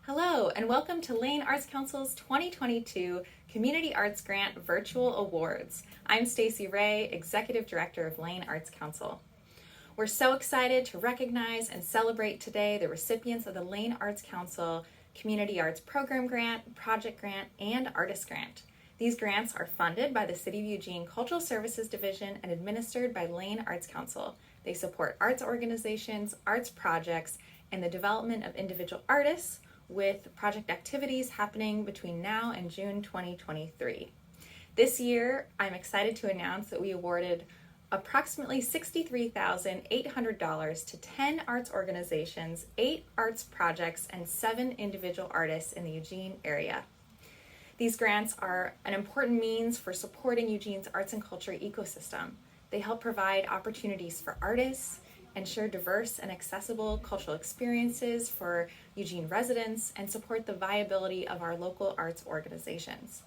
Hello, and welcome to Lane Arts Council's 2022 Community Arts Grant Virtual Awards. I'm Stacy Ray, Executive Director of Lane Arts Council. We're so excited to recognize and celebrate today the recipients of the Lane Arts Council Community Arts Program Grant, Project Grant, and Artist Grant. These grants are funded by the City of Eugene Cultural Services Division and administered by Lane Arts Council. They support arts organizations, arts projects, and the development of individual artists, with project activities happening between now and June 2023. This year, I'm excited to announce that we awarded approximately $63,800 to 10 arts organizations, 8 arts projects, and 7 individual artists in the Eugene area. These grants are an important means for supporting Eugene's arts and culture ecosystem. They help provide opportunities for artists, ensure diverse and accessible cultural experiences for Eugene residents, and support the viability of our local arts organizations.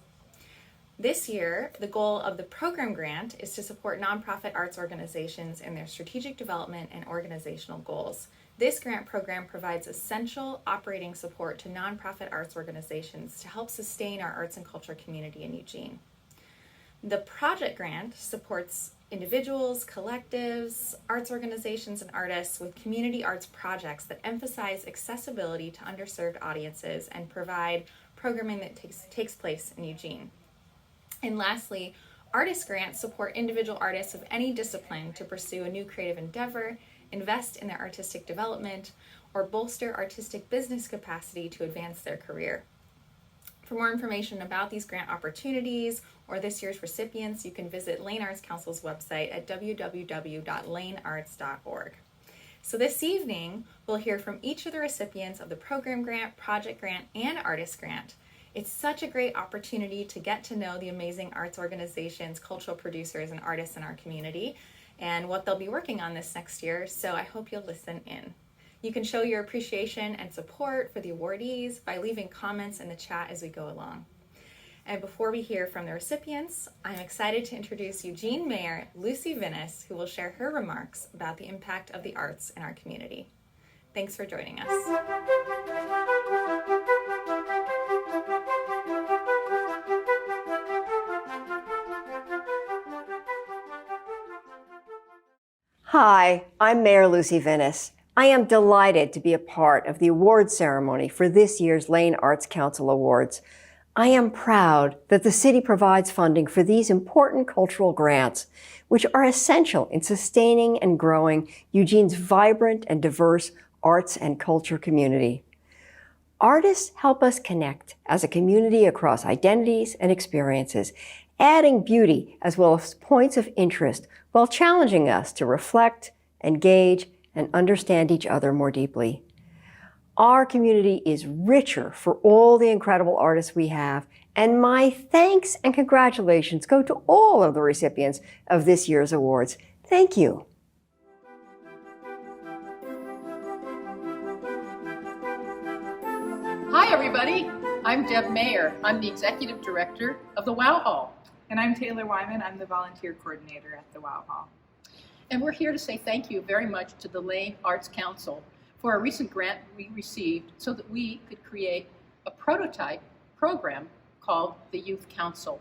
This year, the goal of the program grant is to support nonprofit arts organizations in their strategic development and organizational goals. This grant program provides essential operating support to nonprofit arts organizations to help sustain our arts and culture community in Eugene. The project grant supports individuals, collectives, arts organizations, and artists with community arts projects that emphasize accessibility to underserved audiences and provide programming that takes place in Eugene. And lastly, artist grants support individual artists of any discipline to pursue a new creative endeavor, invest in their artistic development, or bolster artistic business capacity to advance their career. For more information about these grant opportunities or this year's recipients, you can visit Lane Arts Council's website at www.lanearts.org. So this evening, we'll hear from each of the recipients of the program grant, project grant, and artist grant. It's such a great opportunity to get to know the amazing arts organizations, cultural producers, and artists in our community and what they'll be working on this next year, so I hope you'll listen in. You can show your appreciation and support for the awardees by leaving comments in the chat as we go along. And before we hear from the recipients, I'm excited to introduce Eugene Mayor Lucy Vinnis, who will share her remarks about the impact of the arts in our community. Thanks for joining us. Hi, I'm Mayor Lucy Vinnis. I am delighted to be a part of the awards ceremony for this year's Lane Arts Council Awards. I am proud that the city provides funding for these important cultural grants, which are essential in sustaining and growing Eugene's vibrant and diverse arts and culture community. Artists help us connect as a community across identities and experiences, adding beauty as well as points of interest while challenging us to reflect, engage, and understand each other more deeply. Our community is richer for all the incredible artists we have, and my thanks and congratulations go to all of the recipients of this year's awards. Thank you. Hi, everybody. I'm Deb Mayer. I'm the Executive Director of the WOW Hall. And I'm Taylor Wyman. I'm the Volunteer Coordinator at the WOW Hall. And we're here to say thank you very much to the Lane Arts Council for a recent grant we received so that we could create a prototype program called the Youth Council.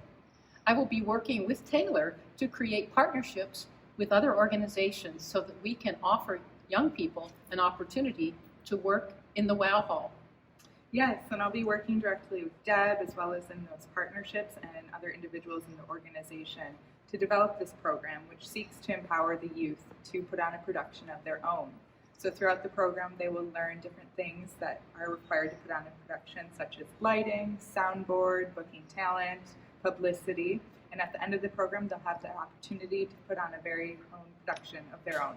I will be working with Taylor to create partnerships with other organizations so that we can offer young people an opportunity to work in the WOW Hall. Yes, and I'll be working directly with Deb as well as in those partnerships and other individuals in the organization to develop this program, which seeks to empower the youth to put on a production of their own. So throughout the program, they will learn different things that are required to put on a production, such as lighting, soundboard, booking talent, publicity, and at the end of the program, they'll have the opportunity to put on a very own production of their own.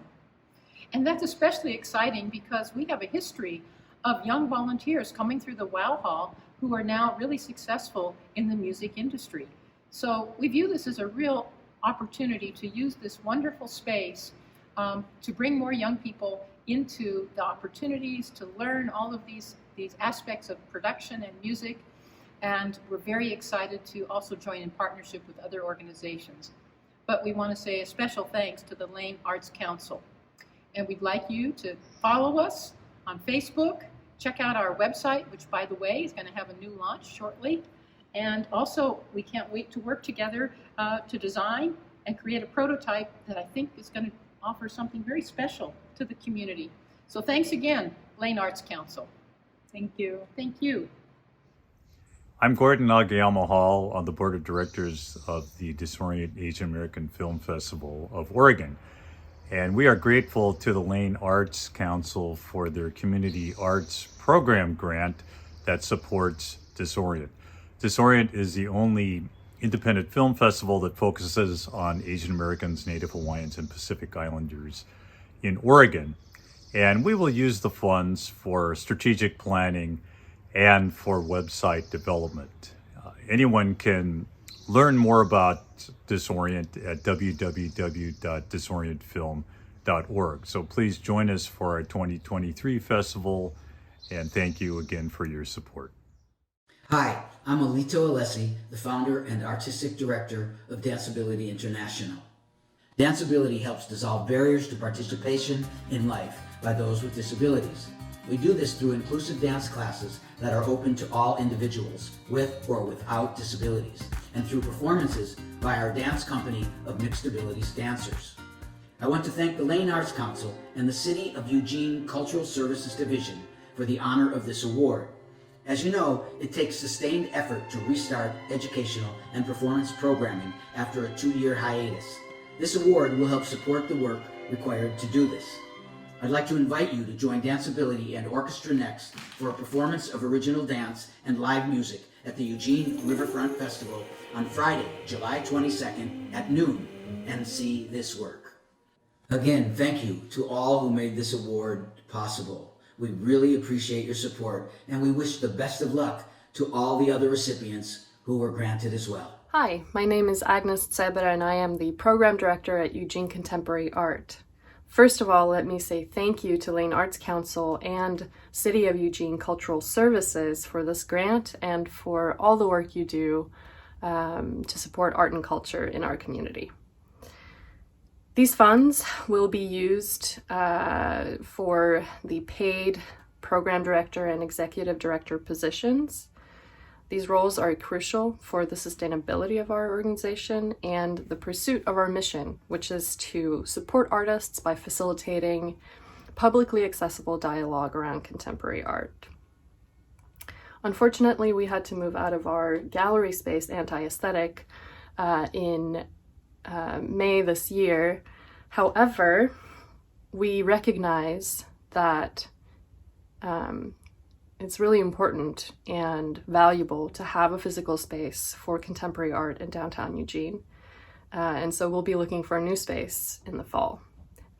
And that's especially exciting because we have a history of young volunteers coming through the WOW Hall who are now really successful in the music industry. So we view this as a real opportunity to use this wonderful space to bring more young people into the opportunities to learn all of these aspects of production and music. And we're very excited to also join in partnership with other organizations. But we want to say a special thanks to the Lane Arts Council. And we'd like you to follow us on Facebook, check out our website, which, by the way, is going to have a new launch shortly. And also, we can't wait to work together to design and create a prototype that I think is going to offer something very special to the community. So thanks again, Lane Arts Council. Thank you. Thank you. I'm Gordon Nagayama Hall on the board of directors of the Disorient Asian American Film Festival of Oregon. And we are grateful to the Lane Arts Council for their community arts program grant that supports Disorient. Disorient is the only independent film festival that focuses on Asian Americans, Native Hawaiians, and Pacific Islanders in Oregon. And we will use the funds for strategic planning and for website development. Anyone can learn more about Disorient at www.disorientfilm.org. So please join us for our 2023 festival, and thank you again for your support. Hi, I'm Alito Alessi, the founder and artistic director of Danceability International. Danceability helps dissolve barriers to participation in life by those with disabilities. We do this through inclusive dance classes that are open to all individuals with or without disabilities, and through performances by our dance company of mixed abilities dancers. I want to thank the Lane Arts Council and the City of Eugene Cultural Services Division for the honor of this award. As you know, it takes sustained effort to restart educational and performance programming after a 2-year hiatus. This award will help support the work required to do this. I'd like to invite you to join Danceability and Orchestra Next for a performance of original dance and live music at the Eugene Riverfront Festival on Friday, July 22nd at noon, and see this work. Again, thank you to all who made this award possible. We really appreciate your support, and we wish the best of luck to all the other recipients who were granted as well. Hi, my name is Agnes Tsebera, and I am the Program Director at Eugene Contemporary Art. First of all, let me say thank you to Lane Arts Council and City of Eugene Cultural Services for this grant and for all the work you do to support art and culture in our community. These funds will be used for the paid Program Director and Executive Director positions. These roles are crucial for the sustainability of our organization and the pursuit of our mission, which is to support artists by facilitating publicly accessible dialogue around contemporary art. Unfortunately, we had to move out of our gallery space, Anti-Aesthetic, in May this year. However, we recognize that it's really important and valuable to have a physical space for contemporary art in downtown Eugene. And so we'll be looking for a new space in the fall.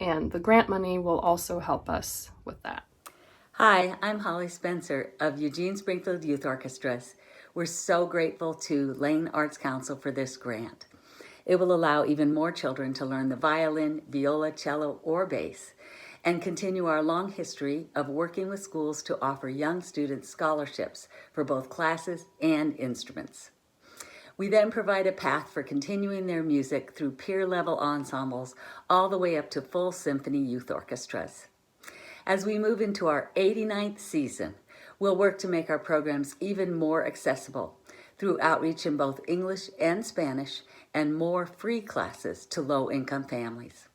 And the grant money will also help us with that. Hi, I'm Holly Spencer of Eugene Springfield Youth Orchestras. We're so grateful to Lane Arts Council for this grant. It will allow even more children to learn the violin, viola, cello, or bass, and continue our long history of working with schools to offer young students scholarships for both classes and instruments. We then provide a path for continuing their music through peer-level ensembles all the way up to full symphony youth orchestras. As we move into our 89th season, we'll work to make our programs even more accessible through outreach in both English and Spanish and more free classes to low-income families.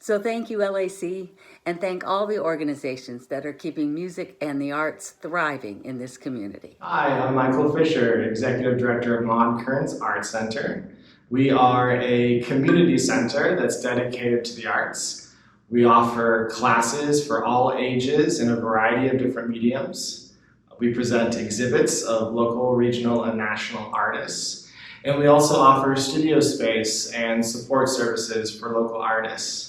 So thank you, LAC, and thank all the organizations that are keeping music and the arts thriving in this community. Hi, I'm Michael Fisher, Executive Director of Modus Art Center. We are a community center that's dedicated to the arts. We offer classes for all ages in a variety of different mediums. We present exhibits of local, regional, and national artists. And we also offer studio space and support services for local artists.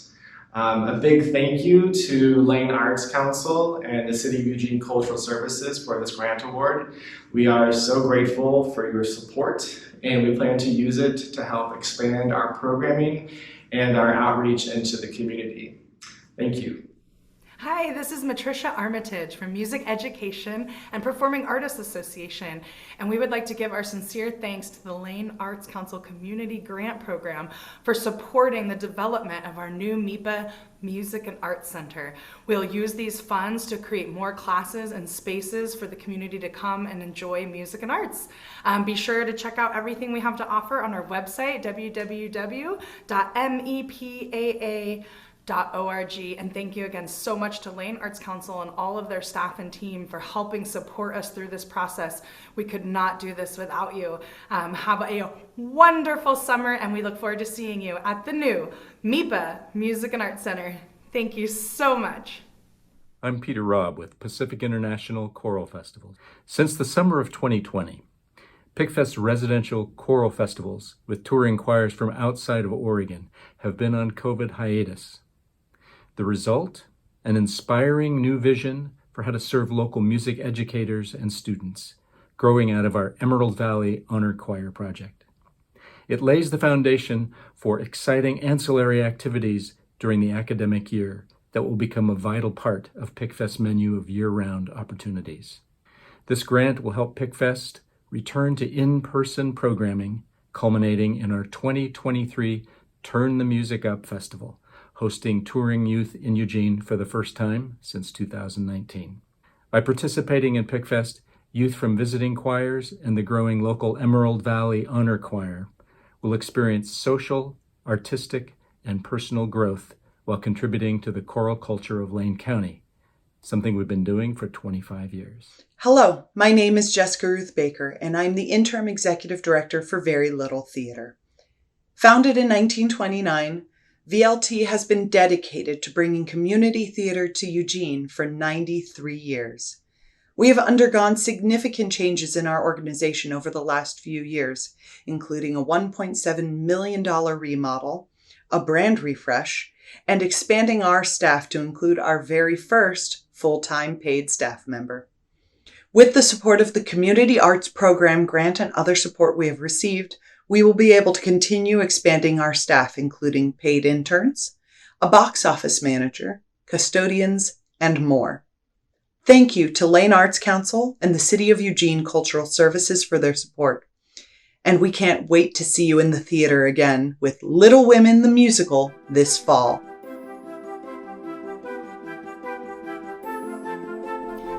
A big thank you to Lane Arts Council and the City of Eugene Cultural Services for this grant award. We are so grateful for your support, and we plan to use it to help expand our programming and our outreach into the community. Thank you. Hi, this is Matricia Armitage from Music Education and Performing Artists Association, and we would like to give our sincere thanks to the Lane Arts Council Community Grant Program for supporting the development of our new MIPA Music and Arts Center. We'll use these funds to create more classes and spaces for the community to come and enjoy music and arts. Be sure to check out everything we have to offer on our website, www.mepaa.org. And thank you again so much to Lane Arts Council and all of their staff and team for helping support us through this process. We could not do this without you. Have a wonderful summer, and we look forward to seeing you at the new MIPA Music and Arts Center. Thank you so much. I'm Peter Robb with Pacific International Choral Festival. Since the summer of 2020, PICFest residential choral festivals with touring choirs from outside of Oregon have been on COVID hiatus. The result? An inspiring new vision for how to serve local music educators and students, growing out of our Emerald Valley Honor Choir project. It lays the foundation for exciting ancillary activities during the academic year that will become a vital part of PICFest's menu of year-round opportunities. This grant will help PICFest return to in-person programming, culminating in our 2023 Turn the Music Up Festival, hosting touring youth in Eugene for the first time since 2019. By participating in PICFest, youth from visiting choirs and the growing local Emerald Valley Honor Choir will experience social, artistic, and personal growth while contributing to the choral culture of Lane County, something we've been doing for 25 years. Hello, my name is Jessica Ruth Baker, and I'm the Interim Executive Director for Very Little Theater. Founded in 1929, VLT has been dedicated to bringing community theater to Eugene for 93 years. We have undergone significant changes in our organization over the last few years, including a $1.7 million remodel, a brand refresh, and expanding our staff to include our very first full-time paid staff member. With the support of the Community Arts Program grant and other support we have received, we will be able to continue expanding our staff, including paid interns, a box office manager, custodians, and more. Thank you to Lane Arts Council and the City of Eugene Cultural Services for their support. And we can't wait to see you in the theater again with Little Women the Musical this fall.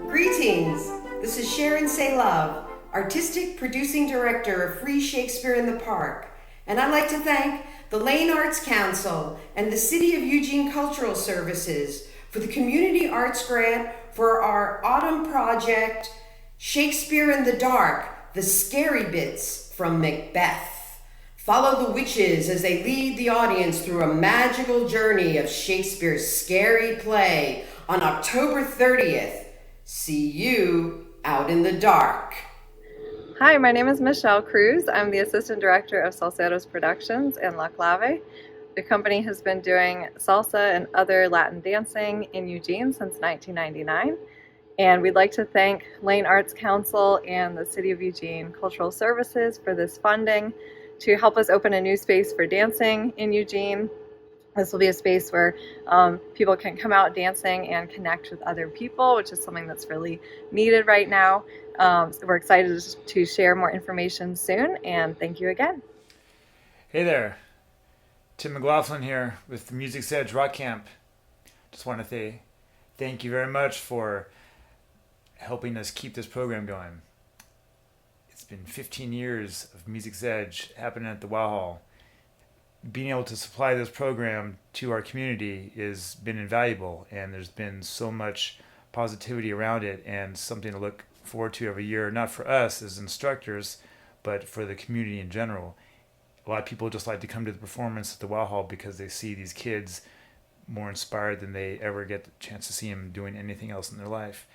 Greetings! This is Sharon Say-Love, Artistic Producing Director of Free Shakespeare in the Park, and I'd like to thank the Lane Arts Council and the City of Eugene Cultural Services for the Community Arts Grant for our autumn project, Shakespeare in the Dark, The Scary Bits from Macbeth. Follow the witches as they lead the audience through a magical journey of Shakespeare's scary play on October 30th. See you out in the dark. Hi, my name is Michelle Cruz. I'm the Assistant Director of Solceros Productions in La Clave. The company has been doing salsa and other Latin dancing in Eugene since 1999. And we'd like to thank Lane Arts Council and the City of Eugene Cultural Services for this funding to help us open a new space for dancing in Eugene. This will be a space where people can come out dancing and connect with other people, which is something that's really needed right now. So we're excited to share more information soon, and thank you again. Hey there, Tim McLaughlin here with the Music's Edge Rock Camp. Just want to say thank you very much for helping us keep this program going. It's been 15 years of Music's Edge happening at the Wow Hall. Being able to supply this program to our community has been invaluable, and there's been so much positivity around it and something to look forward to every year, not for us as instructors, but for the community in general. A lot of people just like to come to the performance at the Wow Hall because they see these kids more inspired than they ever get the chance to see them doing anything else in their life.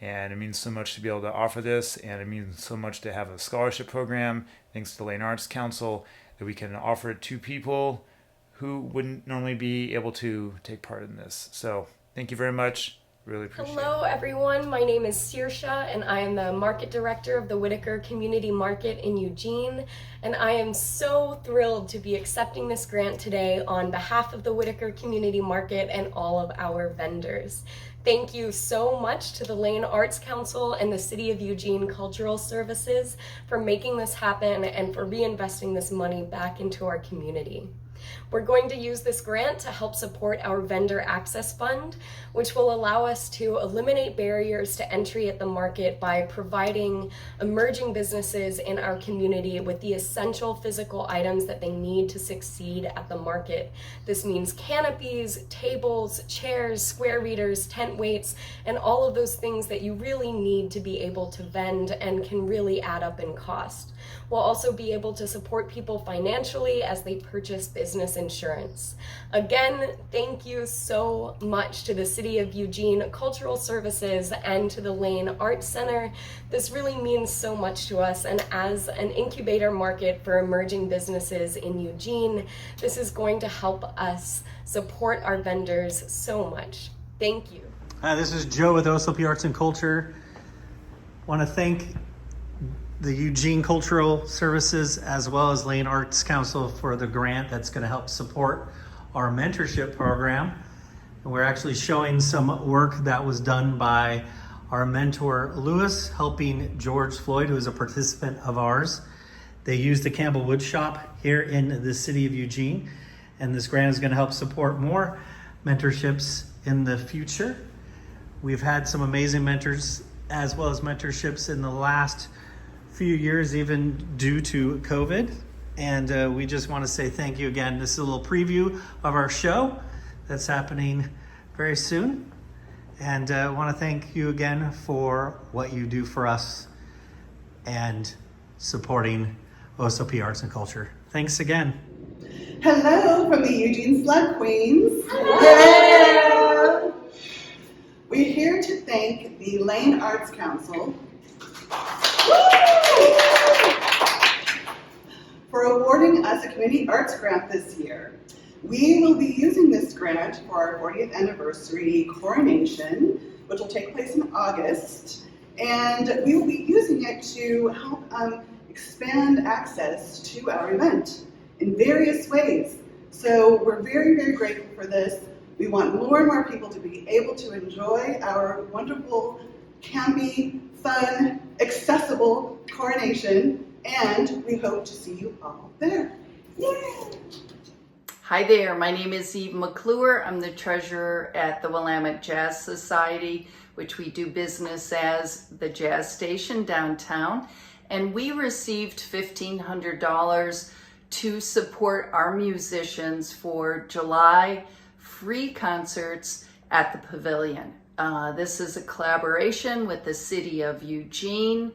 And it means so much to be able to offer this, and it means so much to have a scholarship program, thanks to the Lane Arts Council, that we can offer it to people who wouldn't normally be able to take part in this. So thank you very much. Really appreciate it. Hello everyone, my name is Saoirse and I am the Market Director of the Whittaker Community Market in Eugene, and I am so thrilled to be accepting this grant today on behalf of the Whittaker Community Market and all of our vendors. Thank you so much to the Lane Arts Council and the City of Eugene Cultural Services for making this happen and for reinvesting this money back into our community. We're going to use this grant to help support our Vendor Access Fund, which will allow us to eliminate barriers to entry at the market by providing emerging businesses in our community with the essential physical items that they need to succeed at the market. This means canopies, tables, chairs, square readers, tent weights, and all of those things that you really need to be able to vend and can really add up in cost. We'll also be able to support people financially as they purchase business insurance. Again, thank you so much to the City of Eugene Cultural Services and to the Lane Arts Center. This really means so much to us, and as an incubator market for emerging businesses in Eugene, this is going to help us support our vendors so much. Thank you. Hi, this is Joe with OSLP Arts and Culture. I want to thank the Eugene Cultural Services as well as Lane Arts Council for the grant that's going to help support our mentorship program. And we're actually showing some work that was done by our mentor Lewis, helping George Floyd, who is a participant of ours. They used the Campbell Wood Shop here in the city of Eugene, and this grant is going to help support more mentorships in the future. We've had some amazing mentors as well as mentorships in the last few years, even due to COVID. And we just want to say thank you again. This is a little preview of our show that's happening very soon. And I want to thank you again for what you do for us and supporting OSLP Arts and Culture. Thanks again. Hello from the Eugene Slug Queens. Hello. We're here to thank the Lane Arts Council for awarding us a community arts grant this year. We will be using this grant for our 40th anniversary coronation, which will take place in August, and we will be using it to help expand access to our event in various ways. So we're very, very grateful for this. We want more and more people to be able to enjoy our wonderful, campy, fun, accessible coronation, and we hope to see you all there. Yay! Hi there, my name is Eve McClure. I'm the treasurer at the Willamette Jazz Society, which we do business as the Jazz Station downtown. And we received $1,500 to support our musicians for July free concerts at the Pavilion. This is a collaboration with the City of Eugene,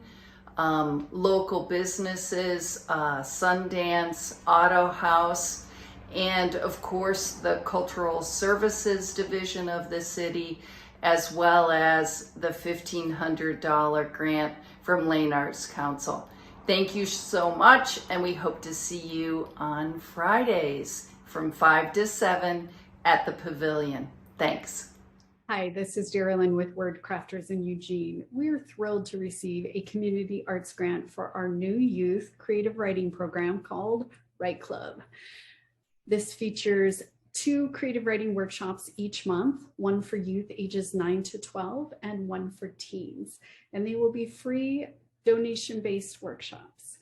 local businesses, Sundance, Auto House, and of course the Cultural Services Division of the city, as well as the $1,500 grant from Lane Arts Council. Thank you so much, and we hope to see you on Fridays from 5 to 7 at the Pavilion. Thanks. Hi, this is Jari with Wordcrafters in Eugene. We're thrilled to receive a community arts grant for our new youth creative writing program called Write Club. This features 2 creative writing workshops each month, one for youth ages 9 to 12 and one for teens. And they will be free donation-based workshops.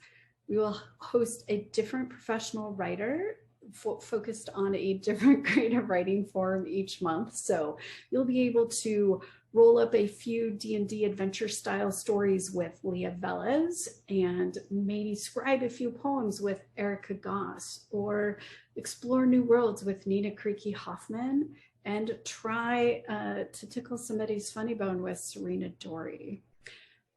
We will host a different professional writer focused on a different creative writing form each month. So you'll be able to roll up a few D&D adventure style stories with Leah Velez, and maybe scribe a few poems with Erica Goss, or explore new worlds with Nina Creaky Hoffman, and try to tickle somebody's funny bone with Serena Dory.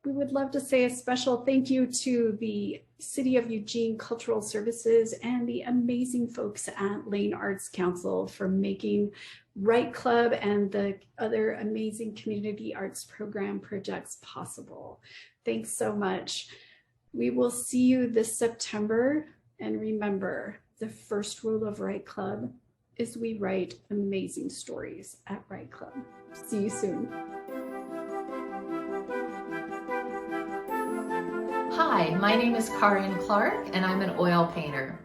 We would love to say a special thank you to the City of Eugene Cultural Services and the amazing folks at Lane Arts Council for making Write Club and the other amazing community arts program projects possible. Thanks so much. We will see you this September, and remember, the first rule of Write Club is we write amazing stories at Write Club. See you soon. Hi, my name is Karin Clark, and I'm an oil painter.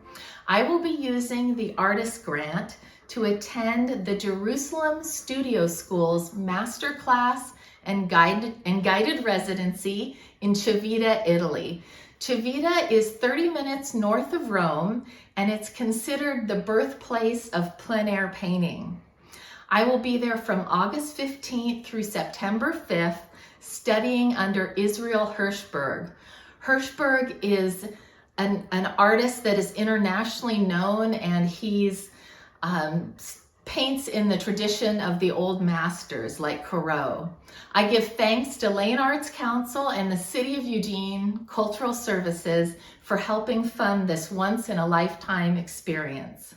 I will be using the Artist Grant to attend the Jerusalem Studio School's masterclass and guided residency in Shivata, Italy. Shivata is 30 minutes north of Rome, and it's considered the birthplace of plein air painting. I will be there from August 15th through September 5th, studying under Israel Hirschberg. Hirschberg is an artist that is internationally known, and he's paints in the tradition of the old masters like Corot. I give thanks to Lane Arts Council and the City of Eugene Cultural Services for helping fund this once-in-a-lifetime experience.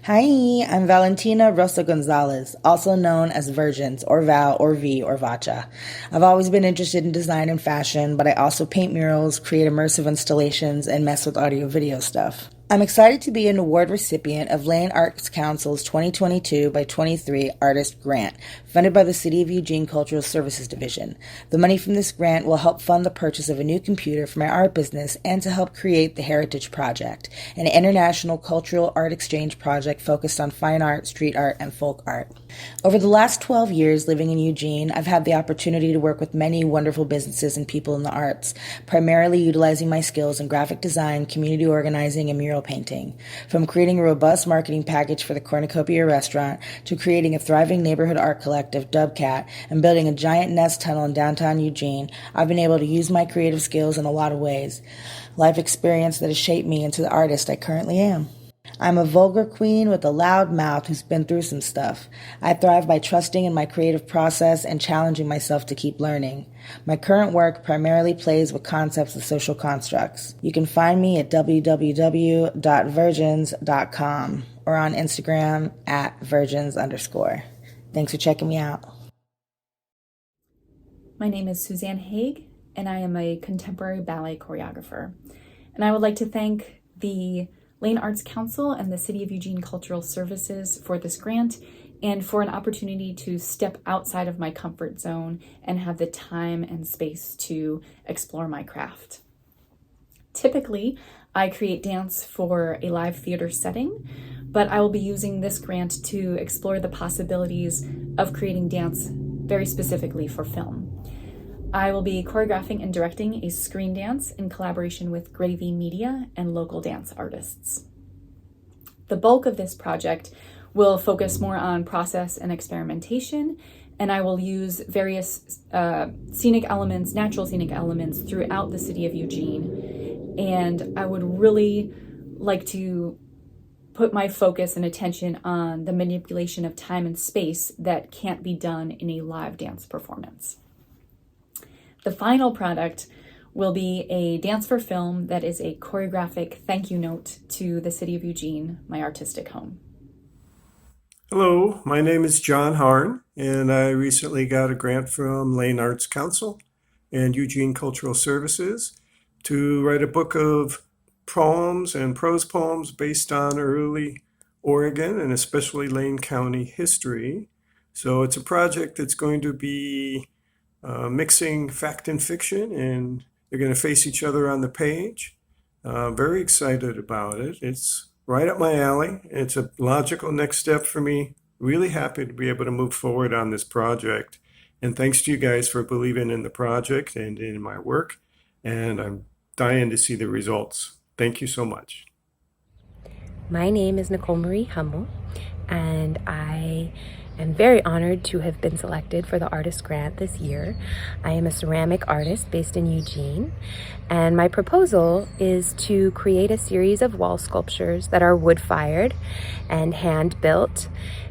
Hi, I'm Valentina Rosa Gonzalez, also known as Virgins, or Val, or V, or Vacha. I've always been interested in design and fashion, but I also paint murals, create immersive installations, and mess with audio-video stuff. I'm excited to be an award recipient of Lane Arts Council's 2022-by-23 Artist Grant, funded by the City of Eugene Cultural Services Division. The money from this grant will help fund the purchase of a new computer for my art business and to help create the Heritage Project, an international cultural art exchange project focused on fine art, street art, and folk art. Over the last 12 years living in Eugene, I've had the opportunity to work with many wonderful businesses and people in the arts, primarily utilizing my skills in graphic design, community organizing, and mural painting. From creating a robust marketing package for the Cornucopia restaurant to creating a thriving neighborhood art collective, Dubcat, and building a giant nest tunnel in downtown Eugene, I've been able to use my creative skills in a lot of ways. Life experience that has shaped me into the artist I currently am. I'm a vulgar queen with a loud mouth who's been through some stuff. I thrive by trusting in my creative process and challenging myself to keep learning. My current work primarily plays with concepts of social constructs. You can find me at www.virgins.com or on Instagram @virgins_. Thanks for checking me out. My name is Suzanne Huang, and I am a contemporary ballet choreographer. And I would like to thank the Lane Arts Council and the City of Eugene Cultural Services for this grant and for an opportunity to step outside of my comfort zone and have the time and space to explore my craft. Typically, I create dance for a live theater setting, but I will be using this grant to explore the possibilities of creating dance very specifically for film. I will be choreographing and directing a screen dance in collaboration with Gravy Media and local dance artists. The bulk of this project will focus more on process and experimentation, and I will use various scenic elements, natural scenic elements throughout the city of Eugene. And I would really like to put my focus and attention on the manipulation of time and space that can't be done in a live dance performance. The final product will be a dance for film that is a choreographic thank you note to the City of Eugene, my artistic home. Hello, my name is John Harn, and I recently got a grant from Lane Arts Council and Eugene Cultural Services to write a book of poems and prose poems based on early Oregon and especially Lane County history. So it's a project that's going to be mixing fact and fiction, and they're going to face each other on the page. Very excited about it. It's right up my alley. It's a logical next step for me. Really happy to be able to move forward on this project. And thanks to you guys for believing in the project and in my work. And I'm dying to see the results. Thank you so much. My name is Nicole Marie Hummel, and I am very honored to have been selected for the Artist Grant this year. I am a ceramic artist based in Eugene, and my proposal is to create a series of wall sculptures that are wood-fired and hand-built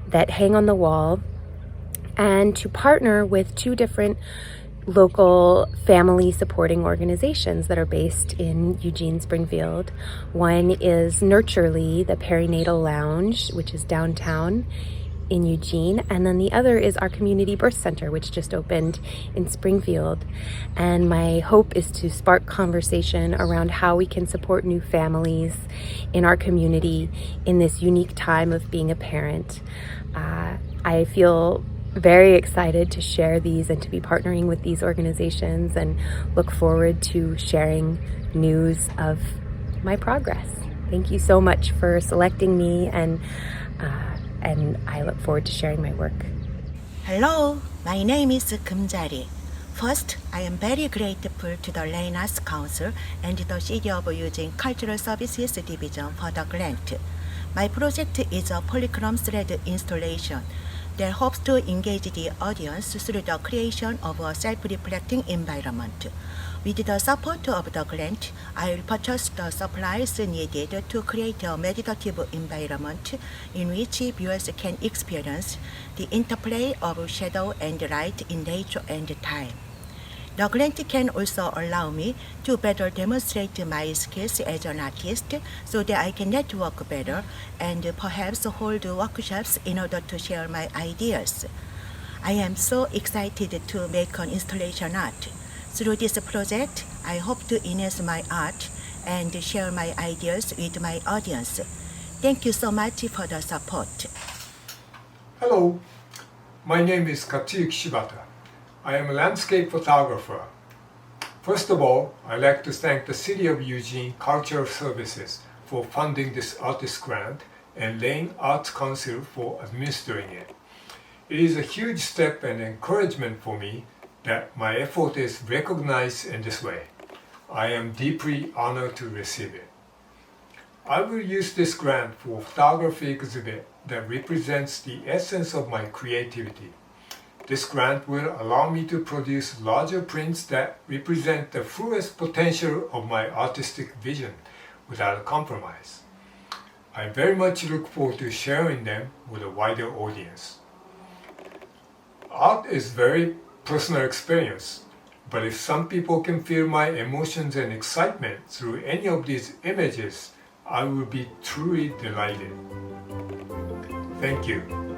that hang on the wall, and to partner with two different local family supporting organizations that are based in Eugene, Springfield. One is Nurturely, the perinatal lounge, which is downtown in Eugene, and then the other is our community birth center, which just opened in Springfield. And my hope is to spark conversation around how we can support new families in our community in this unique time of being a parent. I feel very excited to share these and to be partnering with these organizations, and look forward to sharing news of my progress. Thank you so much for selecting me, and I look forward to sharing my work. Hello, my name is Jari. First, I am very grateful to the Lane Arts Council and the City of Eugene Cultural Services Division for the grant. My project is a polychrome thread installation that hopes to engage the audience through the creation of a self-reflecting environment. With the support of the grant, I will purchase the supplies needed to create a meditative environment in which viewers can experience the interplay of shadow and light in nature and time. The grant can also allow me to better demonstrate my skills as an artist so that I can network better and perhaps hold workshops in order to share my ideas. I am so excited to make an installation art. Through this project, I hope to enhance my art and share my ideas with my audience. Thank you so much for the support. Hello, my name is Shivata. I am a landscape photographer. First of all, I'd like to thank the City of Eugene Cultural Services for funding this artist grant and Lane Arts Council for administering it. It is a huge step and encouragement for me that my effort is recognized in this way. I am deeply honored to receive it. I will use this grant for a photography exhibit that represents the essence of my creativity. This grant will allow me to produce larger prints that represent the fullest potential of my artistic vision without compromise. I very much look forward to sharing them with a wider audience. Art is very personal experience, but if some people can feel my emotions and excitement through any of these images, I will be truly delighted. Thank you.